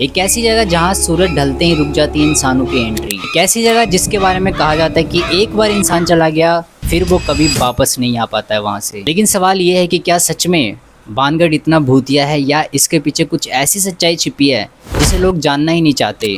एक ऐसी जगह जहां सूरज ढलते ही रुक जाती है इंसानों की एंट्री। एक ऐसी जगह जिसके बारे में कहा जाता है कि एक बार इंसान चला गया फिर वो कभी वापस नहीं आ पाता है वहां से। लेकिन सवाल ये है कि क्या सच में भानगढ़ इतना भूतिया है या इसके पीछे कुछ ऐसी सच्चाई छिपी है जिसे लोग जानना ही नहीं चाहते।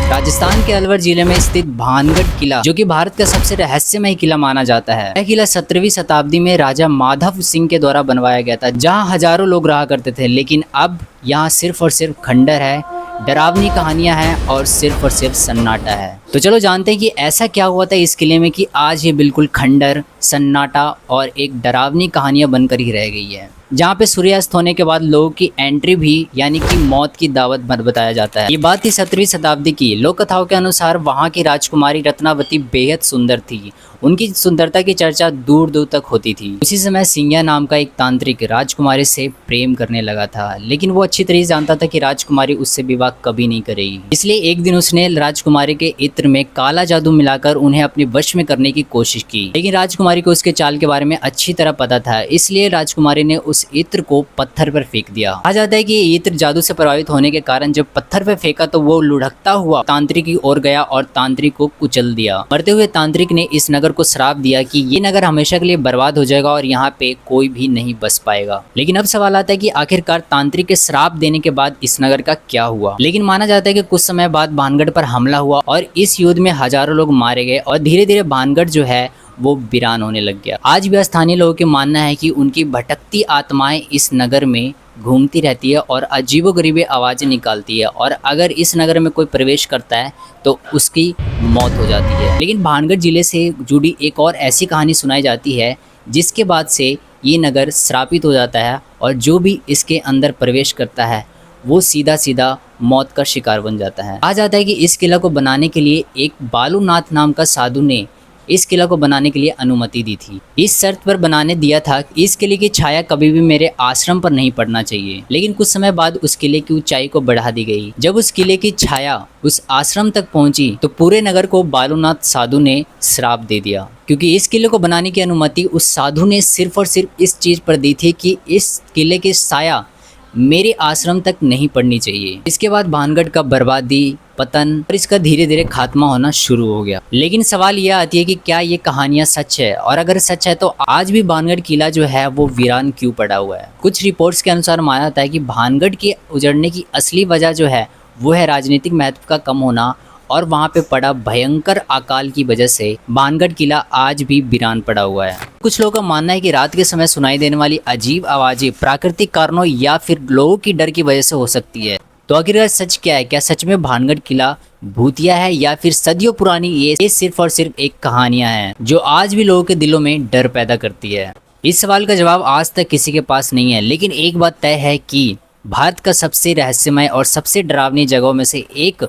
राजस्थान के अलवर जिले में स्थित भानगढ़ किला, जो कि भारत का सबसे रहस्यमय किला माना जाता है। यह किला 17वीं शताब्दी में राजा माधव सिंह के द्वारा बनवाया गया था, जहां हजारों लोग रहा करते थे। लेकिन अब यहाँ सिर्फ और सिर्फ खंडर है, डरावनी कहानियां हैं और सिर्फ सन्नाटा है। तो चलो जानते हैं कि ऐसा क्या हुआ था इस किले में कि आज ये बिल्कुल खंडर, सन्नाटा और एक डरावनी कहानियां बनकर ही रह गई है। जहाँ पे सूर्यास्त होने के बाद लोगों की एंट्री भी यानी कि मौत की दावत बताया जाता है। ये बात थी 17वीं शताब्दी की। लोक कथाओं के अनुसार वहाँ की राजकुमारी रत्नावती बेहद सुंदर थी। उनकी सुंदरता की चर्चा दूर दूर तक होती थी। उसी समय सिंघिया नाम का एक तांत्रिक राजकुमारी से प्रेम करने लगा था, लेकिन वो अच्छी तरह जानता था कि राजकुमारी उससे विवाह कभी नहीं करेगी। इसलिए एक दिन उसने राजकुमारी के इत्र में काला जादू मिलाकर उन्हें अपने वश में करने की कोशिश की। लेकिन राजकुमारी को उसके चाल के बारे में अच्छी तरह पता था, इसलिए राजकुमारी ने उस इत्र को पत्थर पर फेंक दिया। कहा जाता है कि ये इत्र जादू से प्रभावित होने के कारण जब पत्थर पर फेंका तो वो लुढ़कता हुआ तांत्रिक की ओर गया और तांत्रिक को कुचल दिया। मरते हुए तांत्रिक ने इस नगर को श्राप दिया कि ये नगर हमेशा के लिए बर्बाद हो जाएगा और यहाँ पे कोई भी नहीं बस पाएगा। लेकिन अब सवाल आता है कि आखिरकार तांत्रिक के श्राप देने के बाद इस नगर का क्या हुआ। लेकिन माना जाता है कि कुछ समय बाद भानगढ़ पर हमला हुआ और इस युद्ध में हजारों लोग मारे गए और धीरे धीरे भानगढ़ जो है वो वीरान होने लग गया। आज भी स्थानीय लोगों का मानना है कि उनकी भटकती आत्माएं इस नगर में घूमती रहती है और अजीबोगरीबी आवाज़ें निकालती है, और अगर इस नगर में कोई प्रवेश करता है तो उसकी मौत हो जाती है। लेकिन भानगढ़ जिले से जुड़ी एक और ऐसी कहानी सुनाई जाती है जिसके बाद से ये नगर श्रापित हो जाता है और जो भी इसके अंदर प्रवेश करता है वो सीधा सीधा मौत का शिकार बन जाता है। कहा जाता है कि इस किला को बनाने के लिए एक बालूनाथ नाम का साधु ने इस किला को बनाने के लिए अनुमति दी थी। इस शर्त पर बनाने दिया था कि इस किले की छाया कभी भी मेरे आश्रम पर नहीं पड़ना चाहिए। लेकिन कुछ समय बाद उस किले की ऊंचाई को बढ़ा दी गई। जब उस किले की छाया उस आश्रम तक पहुंची तो पूरे नगर को बालूनाथ साधु ने श्राप दे दिया, क्योंकि इस किले को बनाने की अनुमति उस साधु ने सिर्फ और सिर्फ इस चीज पर दी थी कि इस किले की छाया मेरे आश्रम तक नहीं पड़नी चाहिए। इसके बाद भानगढ़ का बर्बादी, पतन और इसका धीरे धीरे खात्मा होना शुरू हो गया। लेकिन सवाल यह आती है कि क्या ये कहानियां सच है, और अगर सच है तो आज भी भानगढ़ किला जो है वो वीरान क्यों पड़ा हुआ है। कुछ रिपोर्ट्स के अनुसार माना जाता है कि भानगढ़ के उजड़ने की असली वजह जो है वो है राजनीतिक महत्व का कम होना और वहाँ पे पड़ा भयंकर अकाल की वजह से भानगढ़ किला आज भी वीरान पड़ा हुआ है। कुछ लोगों का मानना है कि रात के समय सुनाई देने वाली अजीब आवाजें प्राकृतिक कारणों या फिर लोगों की डर की वजह से हो सकती है। तो आखिरकार सच क्या है? क्या सच में भानगढ़ किला भूतिया है या फिर सदियों पुरानी ये सिर्फ और सिर्फ एक कहानियां हैं जो आज भी लोगों के दिलों में डर पैदा करती है? इस सवाल का जवाब आज तक किसी के पास नहीं है। लेकिन एक बात तय है कि भारत का सबसे रहस्यमय और सबसे डरावनी जगहों में से एक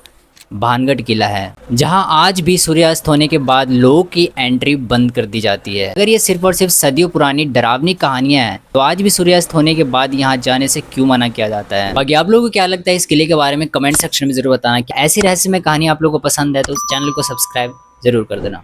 भानगढ़ किला है, जहां आज भी सूर्यास्त होने के बाद लोगों की एंट्री बंद कर दी जाती है। अगर ये सिर्फ और सिर्फ सदियों पुरानी डरावनी कहानियां हैं तो आज भी सूर्यास्त होने के बाद यहां जाने से क्यों मना किया जाता है? बाकी आप लोगों को क्या लगता है इस किले के बारे में कमेंट सेक्शन में जरूर बताना। कि ऐसी रहस्यमय कहानी आप लोगों को पसंद है तो उस चैनल को सब्सक्राइब जरूर कर देना।